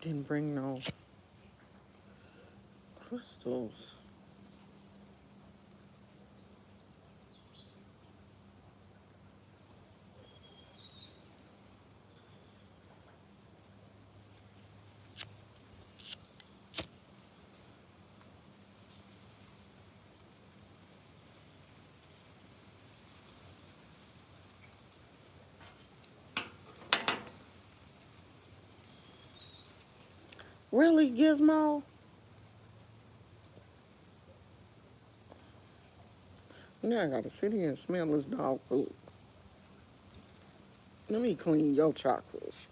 Didn't bring no crystals. Really, Gizmo? Now I gotta sit here and smell this dog food. Let me clean your chakras.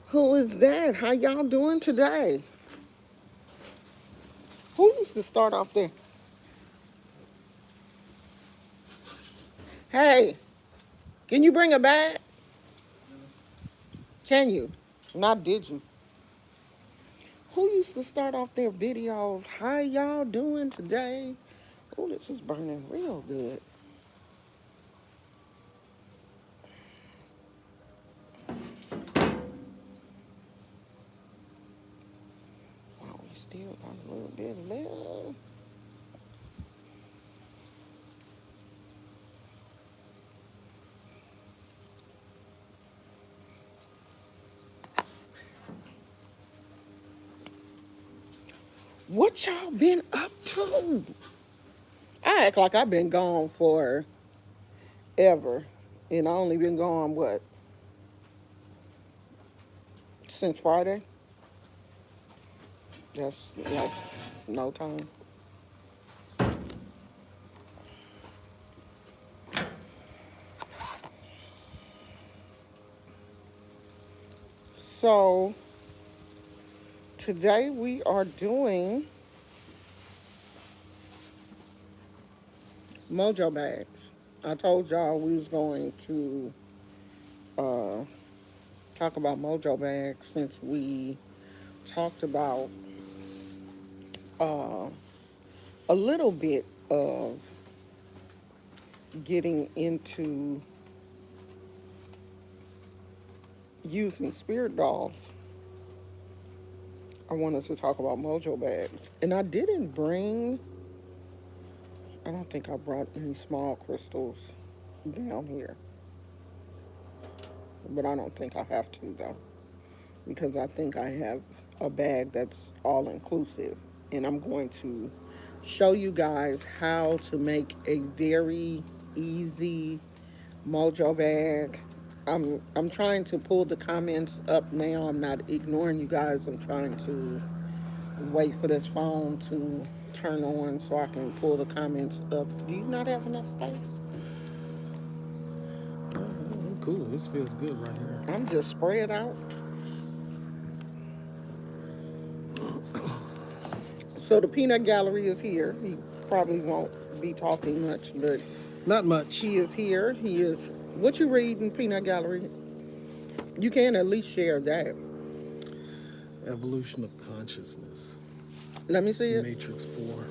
Who is that? How y'all doing today? Who used to start off there? Hey, can you bring a bag? Can you? Not did you? Who used to start off their videos? How y'all doing today? Oh, this is burning real good. Wow, we still got a little bit left. What y'all been up to? I act like I've been gone for ever. And I only been gone, what, since Friday? That's like no time. So today we are doing Mojo bags. I told y'all we was going to uh, talk about Mojo bags since we talked about uh, a little bit of getting into using spirit dolls. I wanted to talk about Mojo bags. And I didn't bring, I don't think I brought any small crystals down here. But I don't think I have to, though, because I think I have a bag that's all inclusive. And I'm going to show you guys how to make a very easy Mojo bag. I'm trying to pull the comments up now. I'm not ignoring you guys. I'm trying to wait for this phone to turn on so I can pull the comments up. Do you not have enough space? I'm cool. This feels good right here. I'm just spread out. So the peanut gallery is here. He probably won't be talking much, but Not much. he is here. He is. What you read in peanut gallery? You can at least share that. Evolution of consciousness. Let me see it. Matrix 4.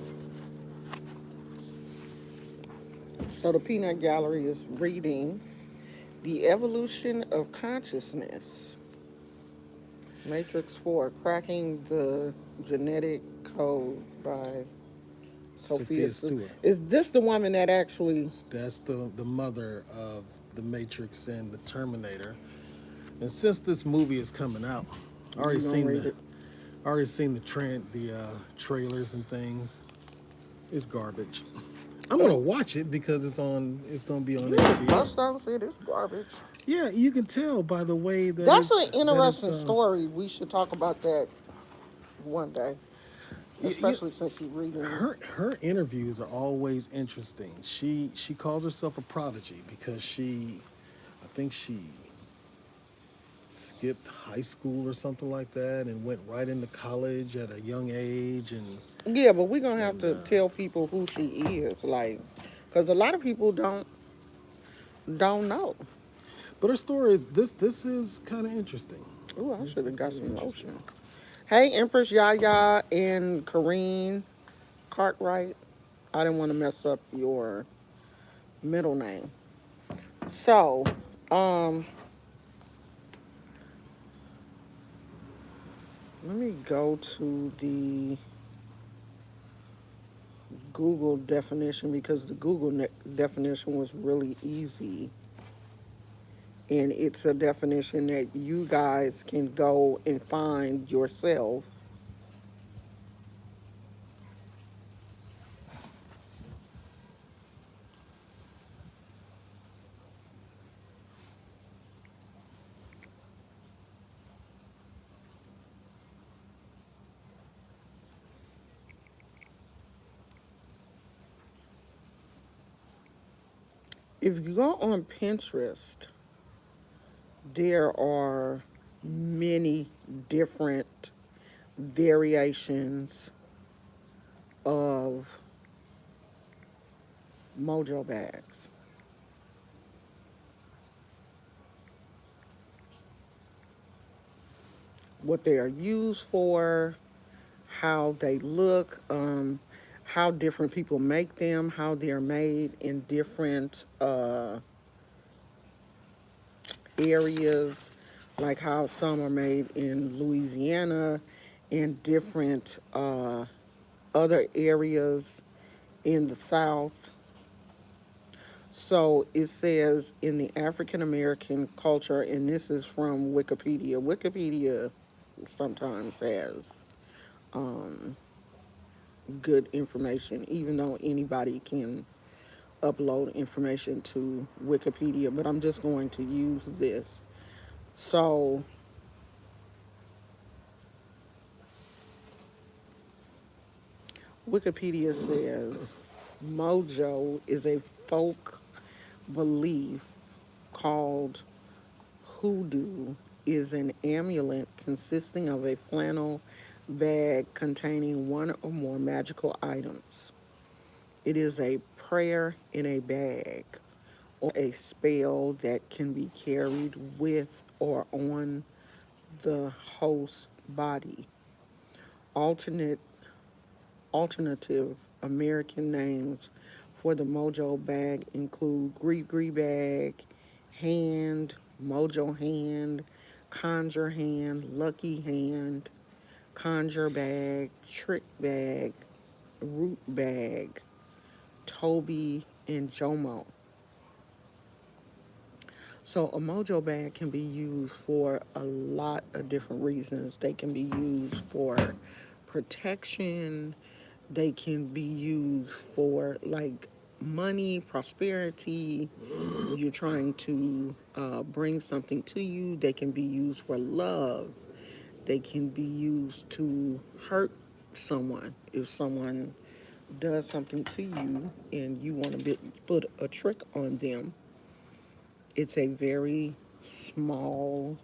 So the peanut gallery is reading The Evolution of Consciousness. Matrix 4, Cracking the Genetic Code by Sophia Sophia Stewart. Stewart. Is this the woman that actually... That's the mother of the Matrix and the Terminator. And since this movie is coming out, I already You gonna seen read the it? I already seen the trailers and things. It's garbage. I'm gonna watch it because it's on. It's gonna be on Yeah, HBO. most of it is garbage. Yeah, you can tell by the way that That's an it's. interesting story. We should talk about that one day, You, especially since you're reading. her interviews are always interesting. She calls herself a prodigy because I think she skipped high school or something like that and went right into college at a young age Yeah, but we're gonna have and to tell people who she is, like, because a lot of people don't know. but her story this is kind of interesting. Ooh, I This should have is got kind of some interesting. lotion. Hey, Empress Yaya and Kareen Cartwright. I didn't want to mess up your middle name. So, um, let me go to the Google definition because the Google definition was really easy. And it's a definition that you guys can go and find yourself. If you go on Pinterest, there are many different variations of Mojo bags. What they are used for, how they look, how different people make them, how they're made in different areas, like how some are made in Louisiana and different other areas in the South. So it says in the African American culture, and this is from Wikipedia. Wikipedia sometimes has um, good information, even though anybody can upload information to Wikipedia, but I'm just going to use this. So, Wikipedia says Mojo is a folk belief called hoodoo is an amulet consisting of a flannel bag containing one or more magical items. It is a prayer in a bag or a spell that can be carried with or on the host's body. Alternate Alternative American names for the Mojo bag include Gree bag, hand, Mojo hand, conjure hand, lucky hand, conjure bag, trick bag, root bag, Toby, and Jomo. So a Mojo bag can be used for a lot of different reasons. They can be used for protection. They can be used for like money, prosperity. You're trying to bring something to you. They can be used for love. They can be used to hurt someone. If someone does something to you and you want to put a trick on them, it's a very small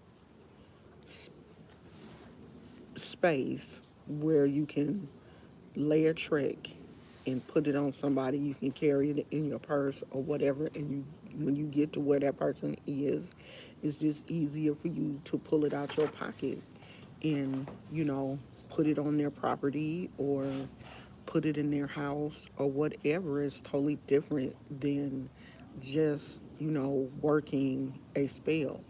space where you can lay a trick and put it on somebody. You can carry it in your purse or whatever, and you when you get to where that person is, it's just easier for you to pull it out your pocket and put it on their property or put it in their house or whatever. Is totally different than just working a spell,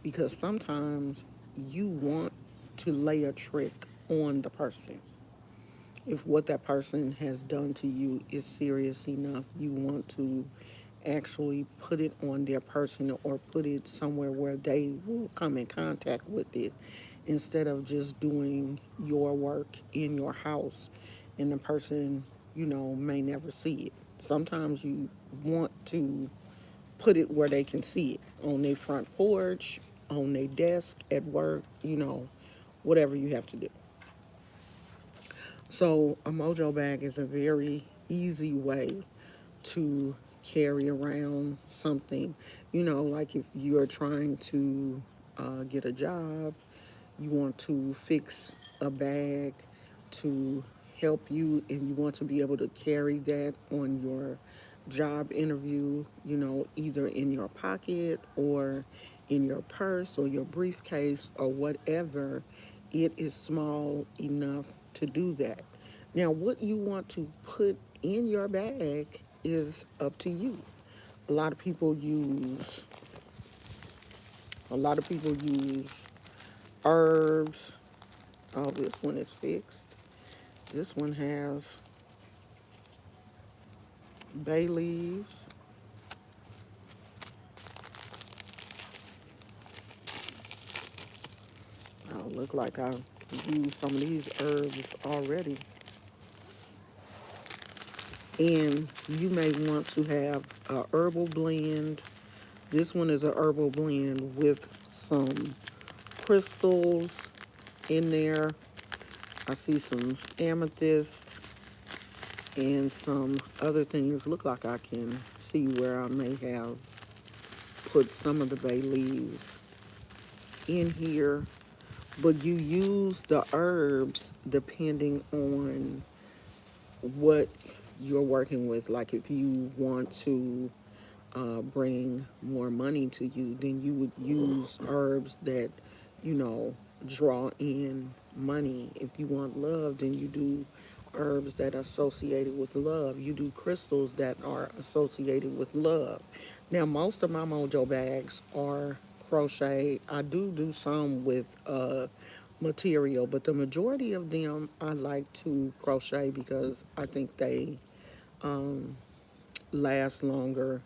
because sometimes you want to lay a trick on the person. If what that person has done to you is serious enough, you want to actually put it on their person or put it somewhere where they will come in contact with it, instead of just doing your work in your house and the person may never see it. Sometimes you want to put it where they can see it on their front porch, on their desk, at work, whatever you have to do. So, a Mojo bag is a very easy way to carry around something. Like if you're trying to get a job, you want to fix a bag to help you, and you want to be able to carry that on your job interview, either in your pocket or in your purse or your briefcase or whatever. It is small enough to do that. Now, what you want to put in your bag is up to you. A lot of people use a lot of people use herbs. Oh, this one is fixed. This one has bay leaves. Oh, look like I used some of these herbs already. And you may want to have a herbal blend. This one is a herbal blend with some crystals in there. I see some amethyst and some other things. Look like I can see where I may have put some of the bay leaves in here. But you use the herbs depending on what you're working with. Like if you want to bring more money to you, then you would use herbs that, you know, draw in money. If you want love, then you do herbs that are associated with love. You do crystals that are associated with love. Now, most of my Mojo bags are crochet. I do some with material, but the majority of them I like to crochet because I think they last longer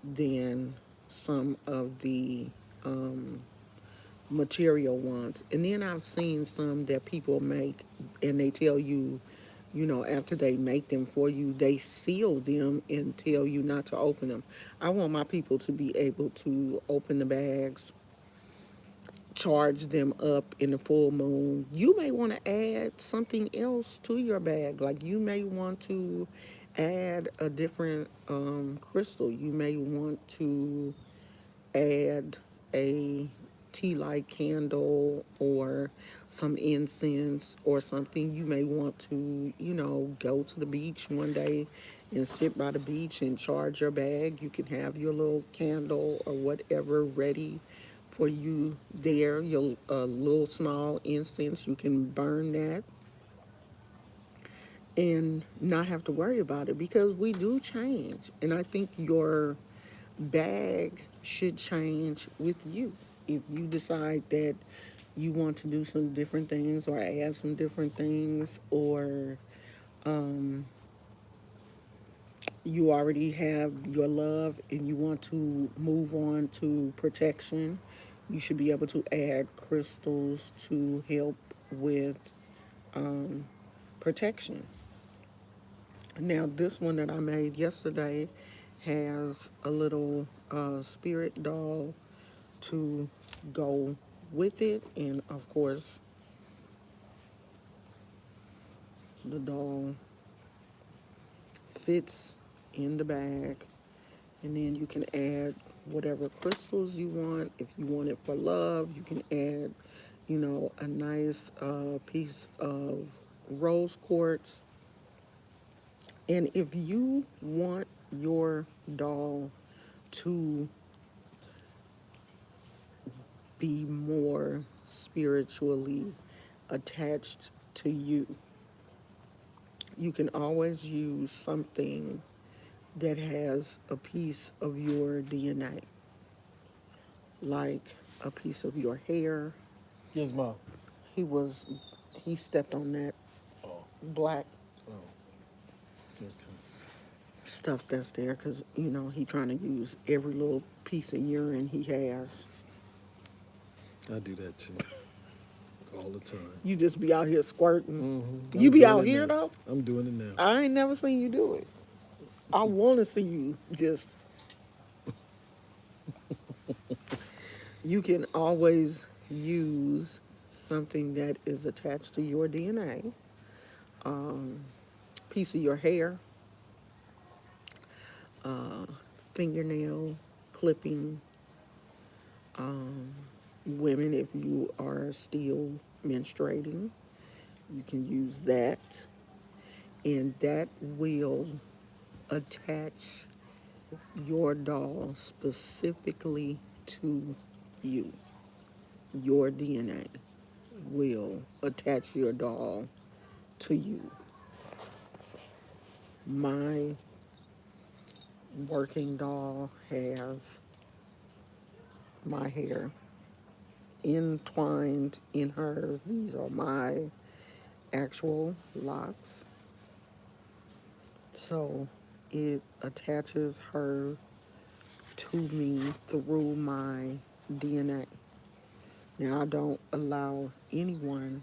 than some of the material ones. And then I've seen some that people make and they tell you, after they make them for you, they seal them and tell you not to open them. I want my people to be able to open the bags, charge them up in the full moon. You may want to add something else to your bag. Like you may want to add a different crystal. You may want to add a tea light candle or some incense or something. You may want to, go to the beach one day and sit by the beach and charge your bag. You can have your little candle or whatever ready for you there. Your little small incense, you can burn that and not have to worry about it because we do change. And I think your bag should change with you. If you decide that you want to do some different things or add some different things, or you already have your love and you want to move on to protection, you should be able to add crystals to help with protection. Now, this one that I made yesterday has a little spirit doll to go with it, and of course, the doll fits in the bag. And then you can add whatever crystals you want. If you want it for love, you can add, a nice piece of rose quartz. And if you want your doll to be more spiritually attached to you, you can always use something that has a piece of your DNA, like a piece of your hair. Gizmo. He was, he stepped on that Oh, black oh, okay. stuff that's there because, he trying to use every little piece of urine he has. I do that too. All the time. You just be out here squirting. Mm-hmm. You I'm be doing out it here now. though? I'm doing it now. I ain't never seen you do it. I want to see you just, you can always use something that is attached to your DNA, piece of your hair, uh, fingernail clipping, women, if you are still menstruating, you can use that, and that will attach your doll specifically to you. Your DNA will attach your doll to you. My working doll has my hair entwined in hers. These are my actual locks. So it attaches her to me through my DNA. Now, I don't allow anyone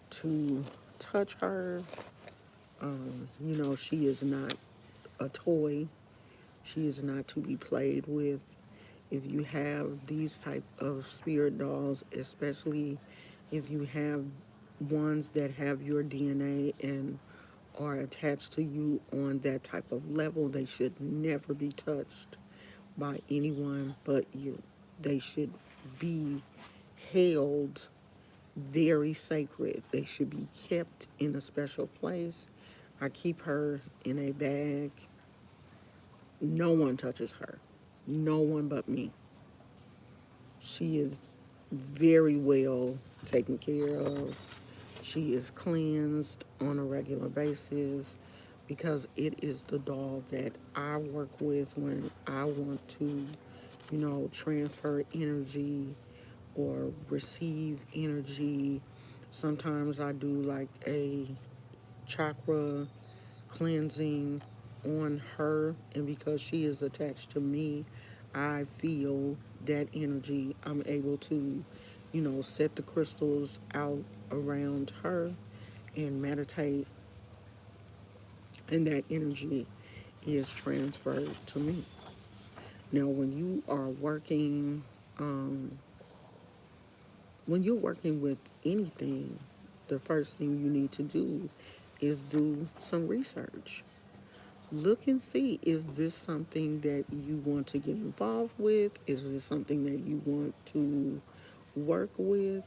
to touch her. She is not a toy. She is not to be played with. If you have these type of spirit dolls, especially if you have ones that have your DNA and are attached to you on that type of level, they should never be touched by anyone but you. They should be held very sacred. They should be kept in a special place. I keep her in a bag. No one touches her. No one but me. She is very well taken care of. She is cleansed on a regular basis because it is the doll that I work with when I want to, transfer energy or receive energy. Sometimes I do like a chakra cleansing on her, and because she is attached to me, I feel that energy. I'm able to, set the crystals out around her and meditate, and that energy is transferred to me. Now, um, when you're working with anything, the first thing you need to do is do some research. Look and see, is this something that you want to get involved with? Is this something that you want to work with?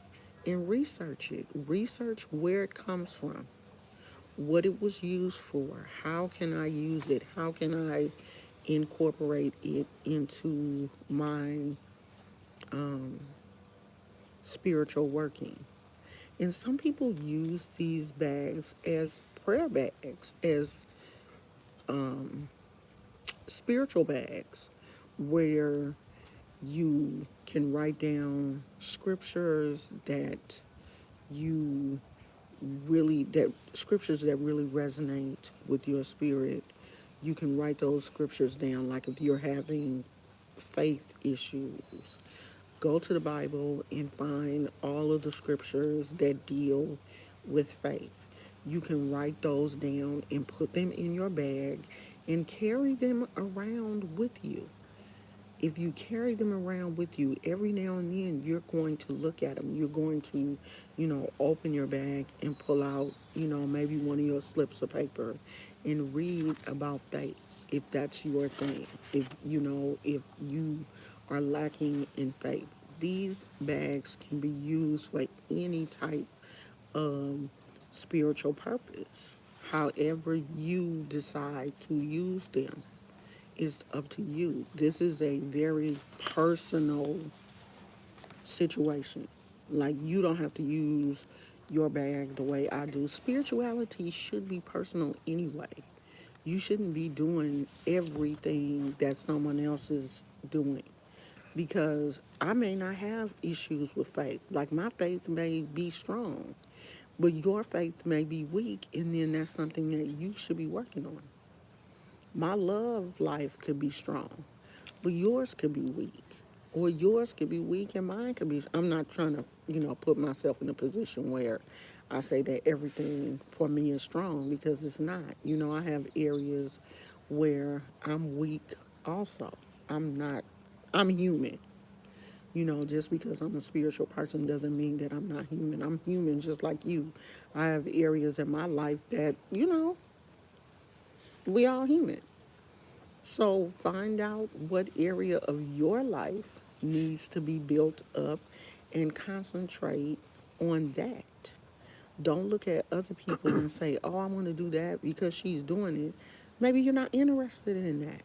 And research it. Research where it comes from, what it was used for, how can I use it, how can I incorporate it into my spiritual working. And some people use these bags as prayer bags, as spiritual bags, where you can write down scriptures you that scriptures that really resonate with your spirit. You can write those scriptures down, like if you're having faith issues, go to the Bible and find all of the scriptures that deal with faith. You can write those down and put them in your bag and carry them around with you. If you carry them around with you, every now and then you're going to look at them. You're going to, open your bag and pull out, maybe one of your slips of paper and read about faith, if that's your thing. If you are lacking in faith, these bags can be used for any type of spiritual purpose. However you decide to use them, it's up to you. This is a very personal situation. Like, you don't have to use your bag the way I do. Spirituality should be personal anyway. You shouldn't be doing everything that someone else is doing, because I may not have issues with faith. Like, my faith may be strong, but your faith may be weak, and then that's something that you should be working on. My love life could be strong, but yours could be weak. Or yours could be weak and mine could be. I'm not trying to, put myself in a position where I say that everything for me is strong, because it's not. I have areas where I'm weak also. I'm not, I'm human. Just because I'm a spiritual person doesn't mean that I'm not human. I'm human just like you. I have areas in my life that, we all human. So find out what area of your life needs to be built up and concentrate on that. Don't look at other people and say, oh, I want to do that because she's doing it. Maybe you're not interested in that.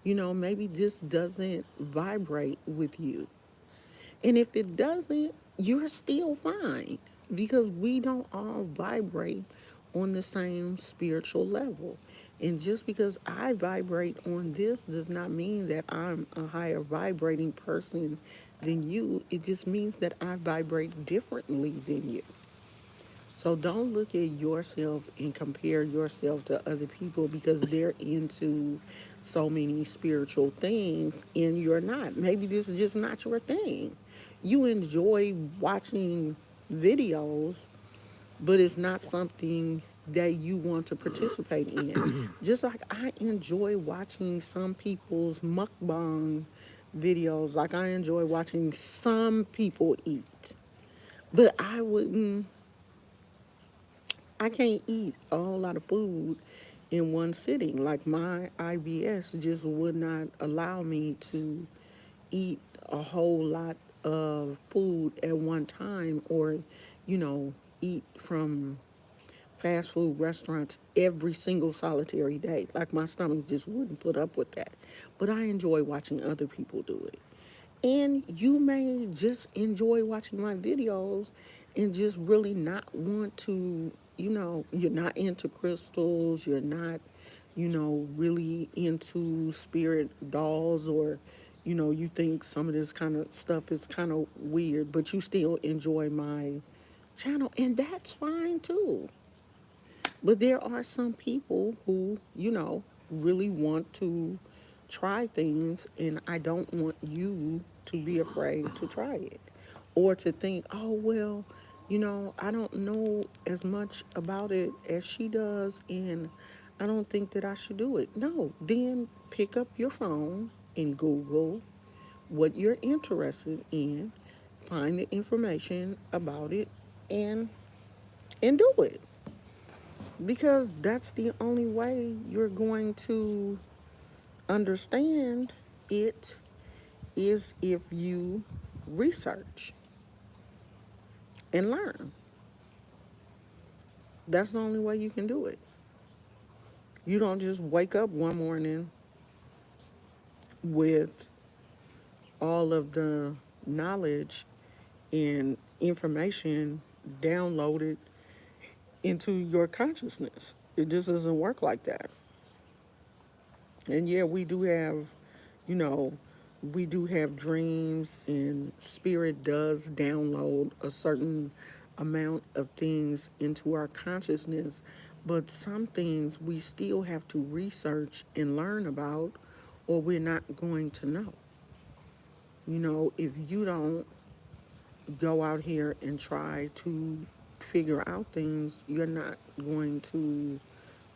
Maybe this doesn't vibrate with you. And if it doesn't, you're still fine because we don't all vibrate on the same spiritual level. And just because I vibrate on this does not mean that I'm a higher vibrating person than you. It just means that I vibrate differently than you. So don't look at yourself and compare yourself to other people because they're into so many spiritual things and you're not. Maybe this is just not your thing. You enjoy watching videos, but it's not something that you want to participate in. Just like I enjoy watching some people's mukbang videos, like I enjoy watching some people eat. But I can't eat a whole lot of food in one sitting. Like my IBS just would not allow me to eat a whole lot of food at one time or, you know, eat from fast food restaurants every single solitary day. Like my stomach just wouldn't put up with that. But I enjoy watching other people do it. And you may just enjoy watching my videos and just really not want to, you're not into crystals, you're not, really into spirit dolls or, you think some of this kind of stuff is kind of weird, but you still enjoy my channel. And that's fine too. But there are some people who, really want to try things, and I don't want you to be afraid to try it or to think, oh, well, I don't know as much about it as she does, and I don't think that I should do it. No, then pick up your phone and Google what you're interested in, find the information about it, and do it because that's the only way you're going to understand it is if you research and learn. That's the only way you can do it. You don't just wake up one morning with all of the knowledge and information downloaded into your consciousness. It just doesn't work like that. And yeah, you know, we do have dreams, and spirit does download a certain amount of things into our consciousness. But some things we still have to research and learn about, or we're not going to know. If you don't go out here and try to figure out things, you're not going to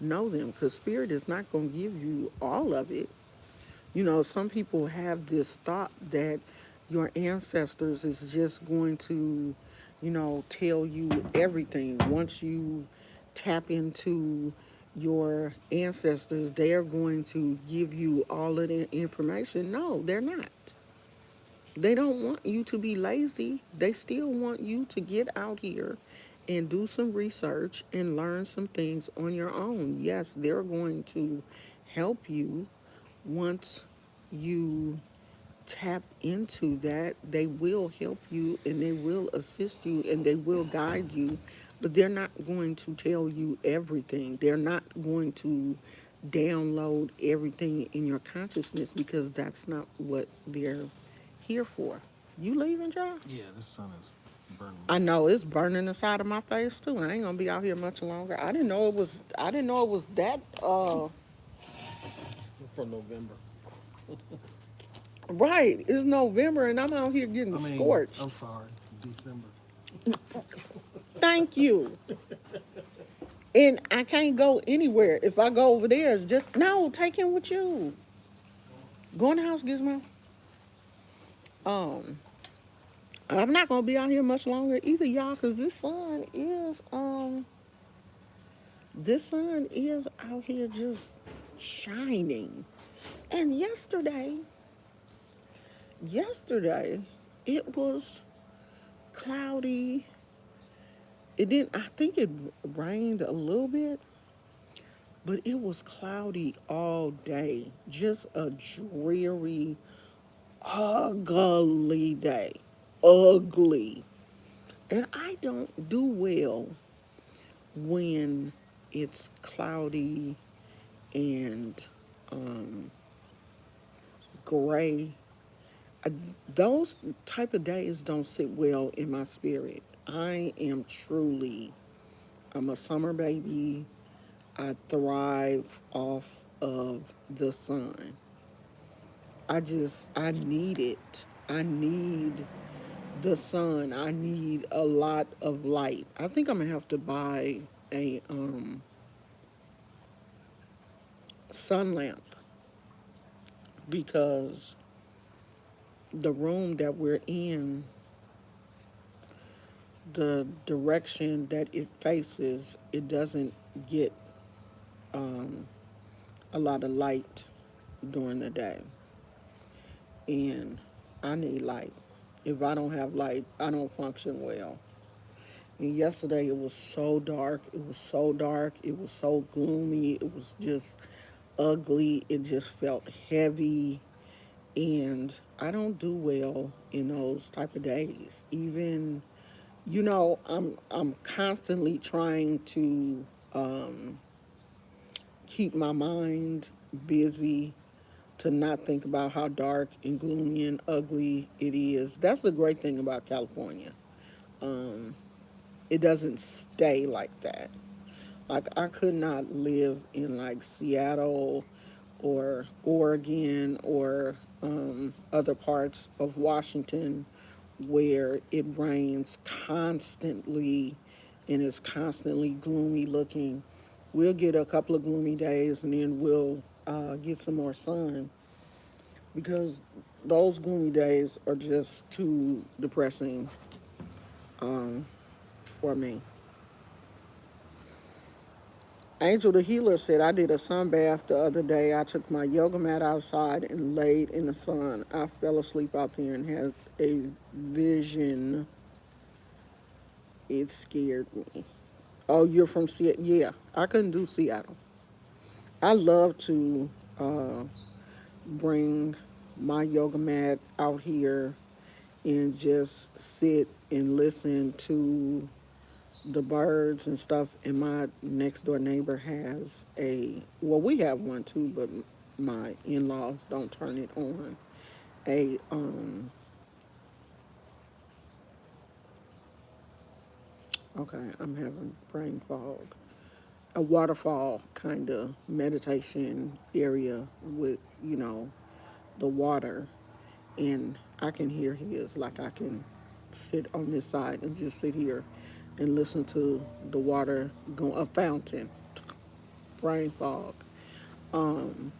know them because spirit is not going to give you all of it. Some people have this thought that your ancestors is just going to, tell you everything. Once you tap into your ancestors, they're going to give you all of the information. No, they're not. They don't want you to be lazy. They still want you to get out here and do some research and learn some things on your own. Yes, they're going to help you once you tap into that. They will help you and they will assist you and they will guide you, but they're not going to tell you everything. They're not going to download everything in your consciousness because that's not what they're here for. You leaving, John? Yeah, this sun is burning me. I know it's burning the side of my face too. I ain't gonna be out here much longer. I didn't know it was. I didn't know it was that. For November. Right. It's November and I'm out here getting I mean, scorched. I'm sorry, December. Thank you. And I can't go anywhere. If I go over there, it's just no, take him with you. Go in the house, Gizmo. Um, I'm not gonna be out here much longer either, y'all, cause this sun is out here just shining. And yesterday, it was cloudy. It didn't. I think it rained a little bit, but it was cloudy all day. Just a dreary, ugly day. Ugly. And I don't do well when it's cloudy and um, gray. I, those type of days don't sit well in my spirit. I'm a summer baby. I thrive off of the sun. I need it. I need the sun. I need a lot of light. I think I'm gonna have to buy a sun lamp because the room that we're in, the direction that it faces, it doesn't get um, a lot of light during the day, and I need light. If I don't have light, I don't function well. And yesterday it was so dark. It was so dark. It was so gloomy. It was just ugly. It just felt heavy. And I don't do well in those type of days. Even, I'm constantly trying to keep my mind busy to not think about how dark and gloomy and ugly it is. That's the great thing about California. Um, it doesn't stay like that. Like I could not live in like Seattle or Oregon or other parts of Washington where it rains constantly and it's constantly gloomy looking. We'll get a couple of gloomy days and then we'll get some more sun because those gloomy days are just too depressing for me. Angel the Healer said, I did a sun bath the other day. I took my yoga mat outside and laid in the sun. I fell asleep out there and had a vision. It scared me. Oh, you're from Seattle? Yeah, I couldn't do Seattle. I love to uh, bring my yoga mat out here and just sit and listen to the birds and stuff. And my next door neighbor has well, we have one too, but my in-laws don't turn it on. A Okay, I'm having brain fog. A waterfall kind of meditation area with the water, and I can hear his. Like I can sit on this side and just sit here and listen to the water go, a fountain. Brain fog. Um,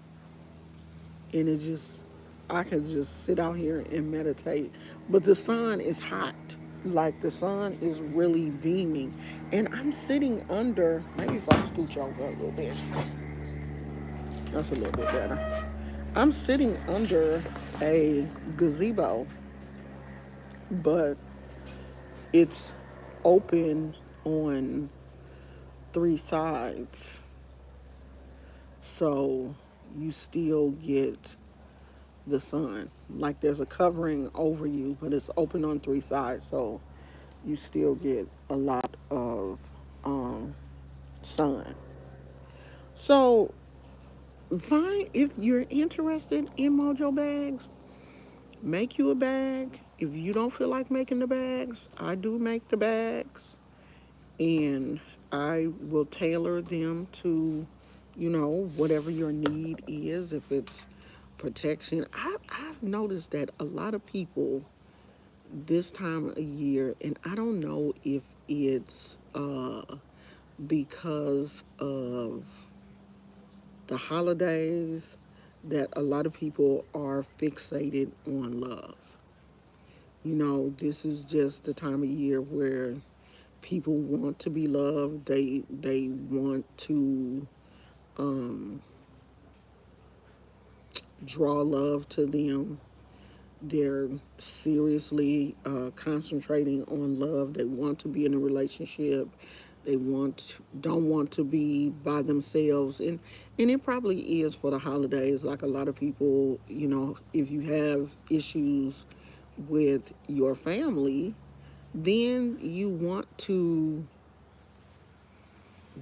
and it just, I could just sit out here and meditate. But the sun is hot. Like the sun is really beaming. And I'm sitting under, maybe if I scooch over a little bit, that's a little bit better. I'm sitting under a gazebo, but it's open on three sides. So you still get the sun. Like there's a covering over you, but it's open on three sides, so you still get a lot of sun. So, fine, if you're interested in Mojo bags, make you a bag. If you don't feel like making the bags, I do make the bags, and I will tailor them to, whatever your need is. If it's protection, I've noticed that a lot of people this time of year, and I don't know if it's because of the holidays that a lot of people are fixated on love. This is just the time of year where people want to be loved. They want to um, draw love to them. They're seriously concentrating on love. They want to be in a relationship. They don't want to be by themselves, and it probably is for the holidays. Like a lot of people, if you have issues with your family, then you want to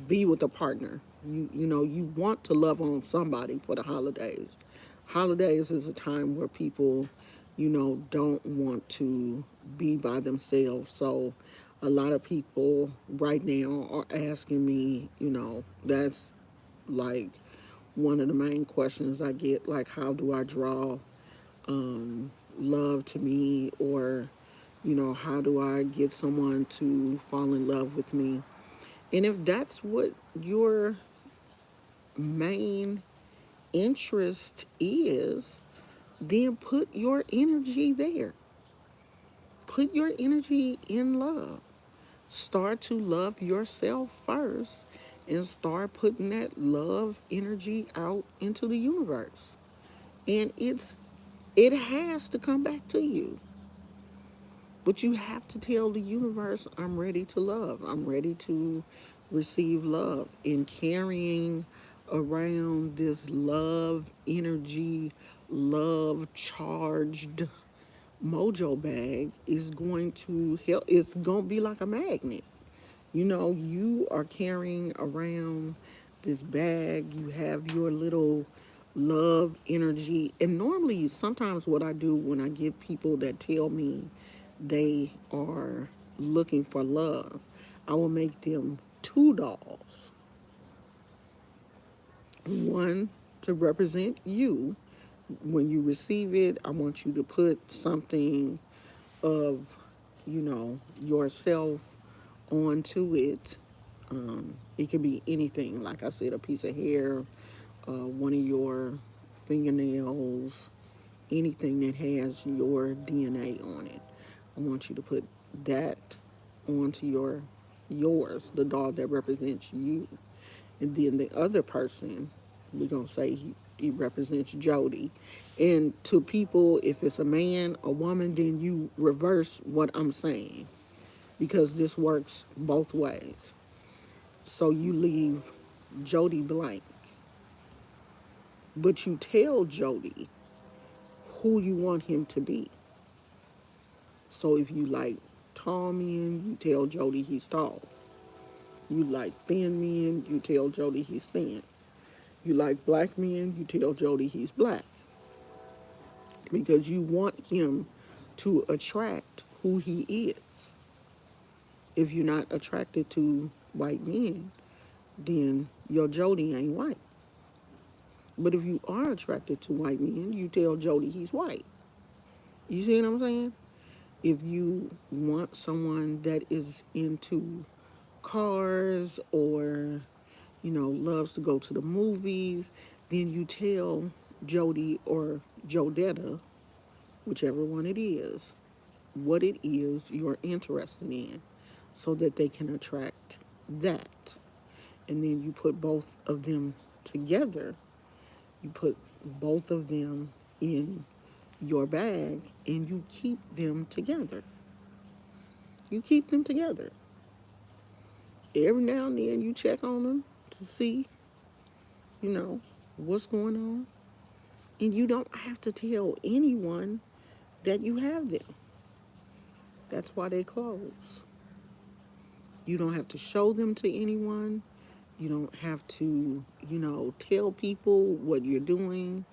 be with a partner. You want to love on somebody for the holidays. Holidays is a time where people, don't want to be by themselves. So a lot of people right now are asking me, that's like one of the main questions I get, like how do I draw love to me, or how do I get someone to fall in love with me? And if that's what your main interest is, then put your energy there. Put your energy in love. Start to love yourself first and start putting that love energy out into the universe. And it has to come back to you. But you have to tell the universe, I'm ready to love. I'm ready to receive love. And carrying around this love energy, love charged Mojo bag is going to help. It's going to be like a magnet. You are carrying around this bag, you have your little love energy. And normally, sometimes what I do when I get people that tell me they are looking for love, I will make them two dolls. One to represent you. When you receive it, I want you to put something of, yourself onto it. It could be anything, like I said, a piece of hair, one of your fingernails, anything that has your DNA on it. I want you to put that onto yours, the dog that represents you. And then the other person, we're gonna say he represents Jody. And to people, if it's a man or woman, then you reverse what I'm saying, because this works both ways. So you leave Jody blank, but you tell Jody who you want him to be. So if you like tall men, you tell Jody he's tall. You like thin men, you tell Jody he's thin. You like black men, you tell Jody he's black. Because you want him to attract who he is. If you're not attracted to white men, then your Jody ain't white. But if you are attracted to white men, you tell Jody he's white. You see what I'm saying? If you want someone that is into cars, or, loves to go to the movies, then you tell Jody or Jodetta, whichever one it is, what it is you're interested in, so that they can attract that. And then you put both of them together. You put both of them in your bag and you keep them together. You keep them together. Every now and then you check on them to see, you know, what's going on. And you don't have to tell anyone that you have them. That's why they close. You don't have to show them to anyone. You don't have to, tell people what you're doing.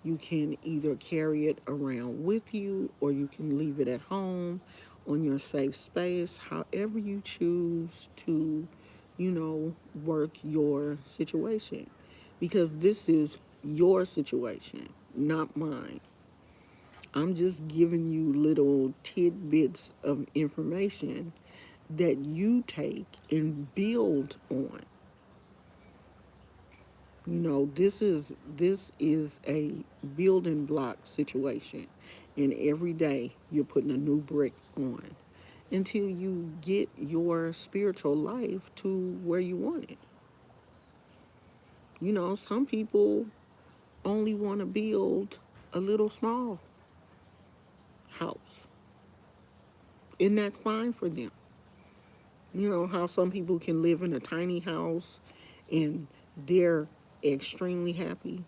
You can either carry it around with you or you can leave it at home on your safe space, however you choose to, work your situation. Because this is your situation, not mine. I'm just giving you little tidbits of information that you take and build on. This is a building block situation, and every day you're putting a new brick on until you get your spiritual life to where you want it. Some people only want to build a little small house, and that's fine for them. How some people can live in a tiny house and they're extremely happy.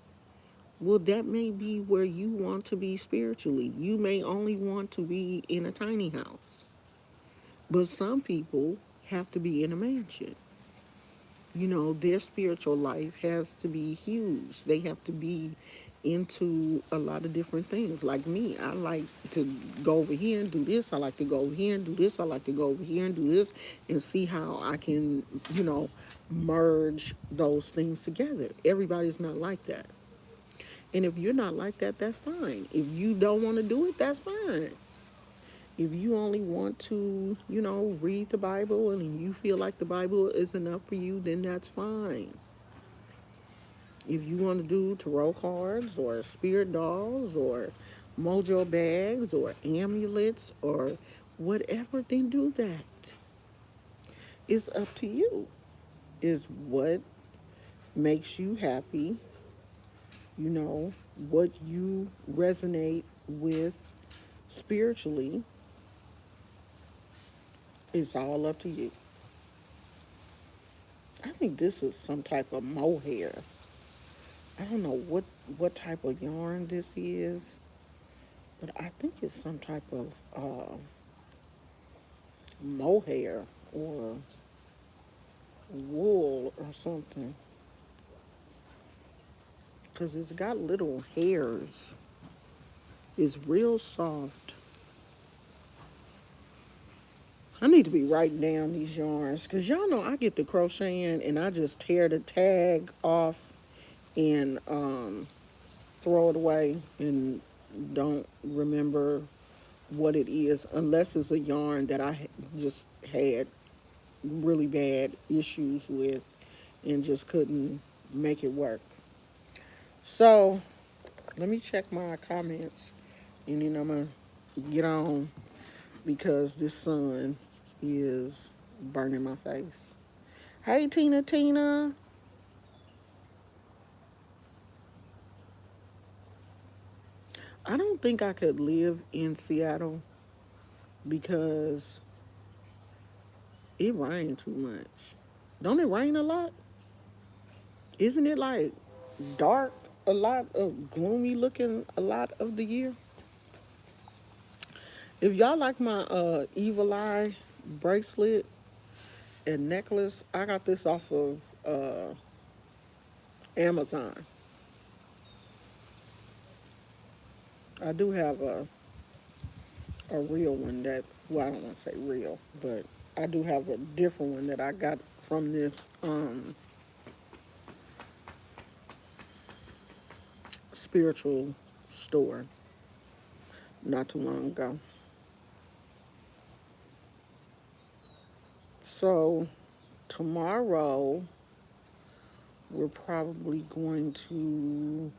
Well, that may be where you want to be spiritually. You may only want to be in a tiny house, but some people have to be in a mansion. Their spiritual life has to be huge. They have to be into a lot of different things. Like me, I like to go over here and do this. I like to go over here and do this. I like to go over here and do this and see how I can, merge those things together. Everybody's not like that. And if you're not like that, that's fine. If you don't want to do it, that's fine. If you only want to, read the Bible and you feel like the Bible is enough for you, then that's fine. If you want to do tarot cards or spirit dolls or mojo bags or amulets or whatever, then do that. It's up to you. Is what makes you happy, what you resonate with spiritually. It's all up to you. I think this is some type of mohair. I don't know what type of yarn this is, but I think it's some type of mohair or wool or something, because it's got little hairs. It's real soft. I need to be writing down these yarns because y'all know I get to crocheting and I just tear the tag off and throw it away and don't remember what it is unless it's a yarn that I just had really bad issues with and just couldn't make it work. So let me check my comments and then I'm going to get on because this sun is burning my face. Hey, Tina. I don't think I could live in Seattle because it rains too much. Don't it rain a lot? Isn't it like dark a lot of gloomy looking a lot of the year? If y'all like my evil eye bracelet and necklace, I got this off of Amazon. I do have a real one that, well, I don't want to say real, but I do have a different one that I got from this spiritual store not too long ago. So tomorrow we're probably going to,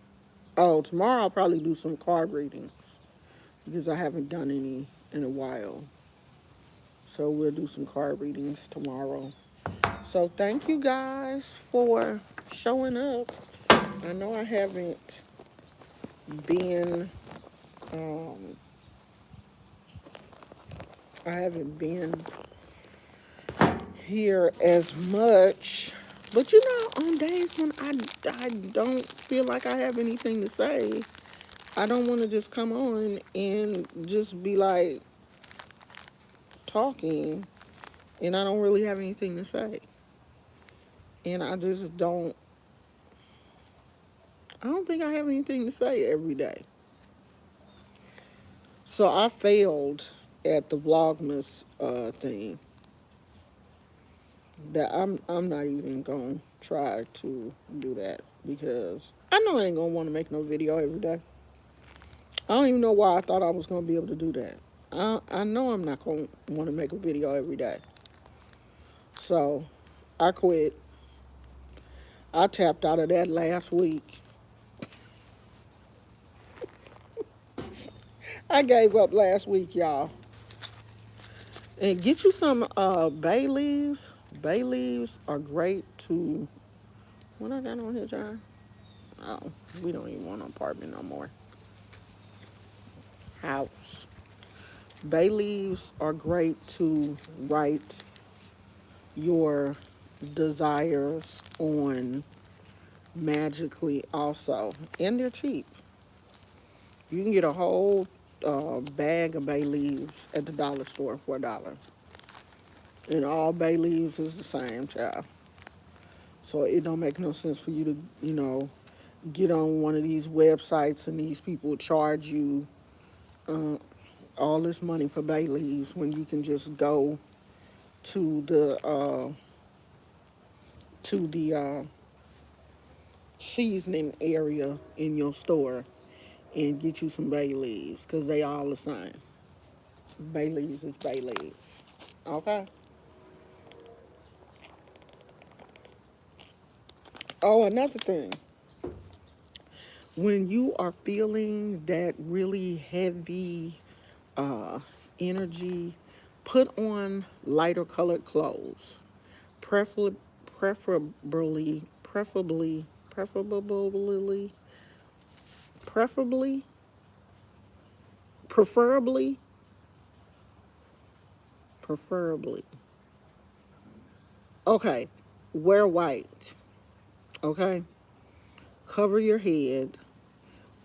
tomorrow I'll probably do some card readings because I haven't done any in a while. So we'll do some card readings tomorrow. So thank you guys for showing up. I know been um I haven't been here as much. But on days when I don't feel like I have anything to say, I don't want to just come on and just be like talking and I don't really have anything to say. And I don't think I have anything to say every day. So I failed at the Vlogmas thing. That I'm not even gonna try to do that because I know I ain't gonna want to make no video every day. I don't even know why I thought I was gonna be able to do that. I know I'm not gonna want to make a video every day. So I quit. I tapped out of that last week. I gave up last week, y'all. And get you some bay leaves. Bay leaves are great to. What I got on here, John? Oh, we don't even want an apartment no more. House. Bay leaves are great to write your desires on magically also. And they're cheap. You can get a whole bag of bay leaves at the dollar store for $1. And all bay leaves is the same, child. So it don't make no sense for you to, get on one of these websites and these people charge you uh, all this money for bay leaves when you can just go to the seasoning area in your store and get you some bay leaves because they all the same. Bay leaves is bay leaves. Okay. Oh, another thing. When you are feeling that really heavy uh, energy, put on lighter colored clothes. Prefer- preferably, preferably, preferably, preferably, preferably, preferably. Okay, wear white. Okay, cover your head.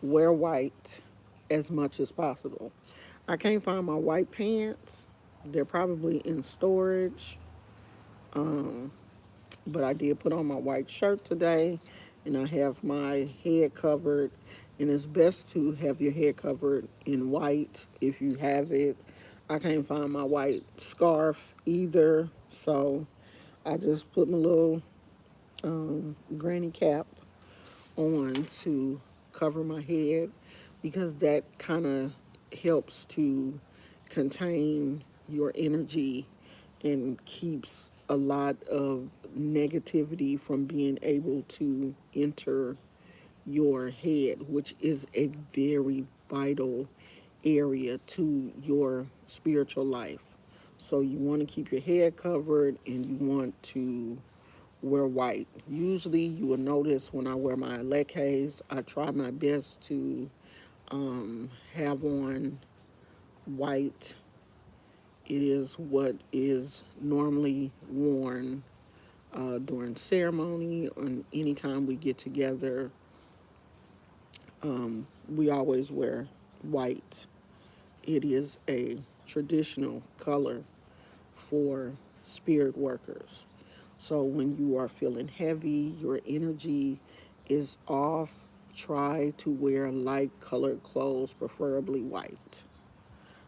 Wear white as much as possible. I can't find my white pants. They're probably in storage. Um, but I did put on my white shirt today, and I have my head covered. And it's best to have your head covered in white if you have it. I can't find my white scarf either, so I just put my little granny cap on to cover my head because that kind of helps to contain your energy and keeps a lot of negativity from being able to enter your head, which is a very vital area to your spiritual life. So you want to keep your head covered and you want to wear white. Usually you will notice when I wear my leques, I try my best to have on white. It is what is normally worn during ceremony and anytime we get together. We always wear white. It is a traditional color for spirit workers. So when you are feeling heavy, your energy is off, try to wear light colored clothes, preferably white.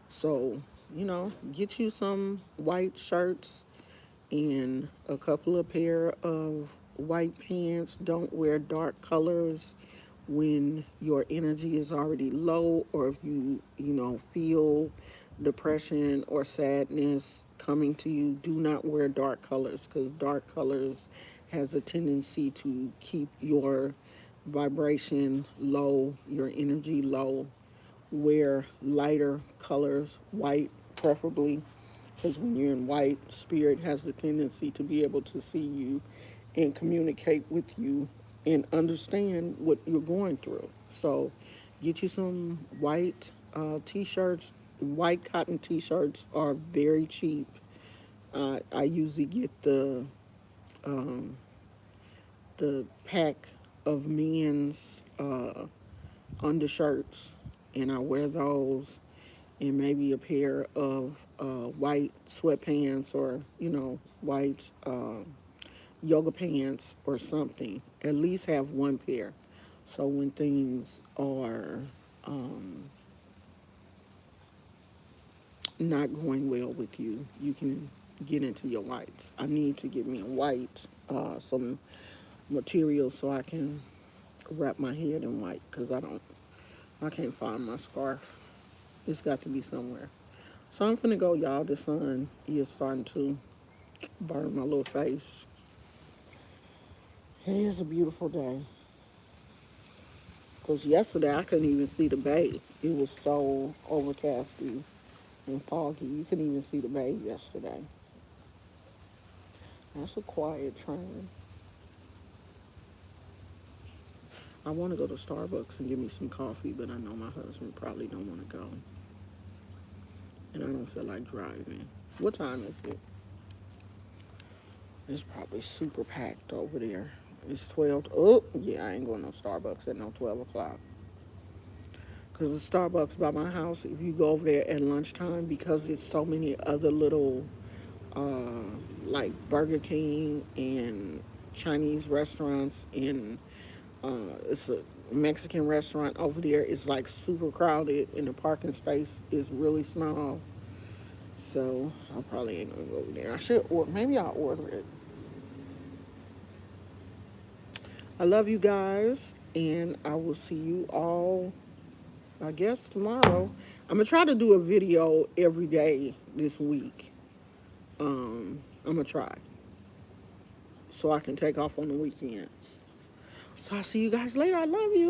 So, get you some white shirts and a couple of pair of white pants. Don't wear dark colors when your energy is already low or if you feel depression or sadness coming to you. Do not wear dark colors because dark colors has a tendency to keep your vibration low, your energy low. Wear lighter colors, white preferably, because when you're in white, spirit has the tendency to be able to see you and communicate with you and understand what you're going through. So get you some white t-shirts. White cotton t-shirts are very cheap. I usually get the pack of men's undershirts, and I wear those, and maybe a pair of white sweatpants or white yoga pants or something. At least have one pair, so when things are not going well with you, you can get into your whites. I need to get me a white, some material so I can wrap my head in white because I can't find my scarf. It's got to be somewhere. So I'm finna go, y'all. The sun is starting to Burn my little face. It is a beautiful day. Because yesterday I couldn't even see the bay. It was so overcasty and foggy. You couldn't even see the bay yesterday. That's a quiet train. I want to go to Starbucks and get me some coffee, but I know my husband probably don't want to go. And I don't feel like driving. What time is it? It's probably super packed over there. It's 12. Oh, yeah, I ain't going to no Starbucks at no 12 o'clock. Because the Starbucks by my house, if you go over there at lunchtime, because it's so many other little, uh, like Burger King and Chinese restaurants, and it's a Mexican restaurant over there, it's like super crowded, and the parking space is really small. So I probably ain't gonna go over there. I should, or maybe I'll order it. I love you guys, and I will see you all, I guess, tomorrow. I'm gonna try to do a video every day this week. I'm gonna try so I can take off on the weekends. So I'll see you guys later. I love you.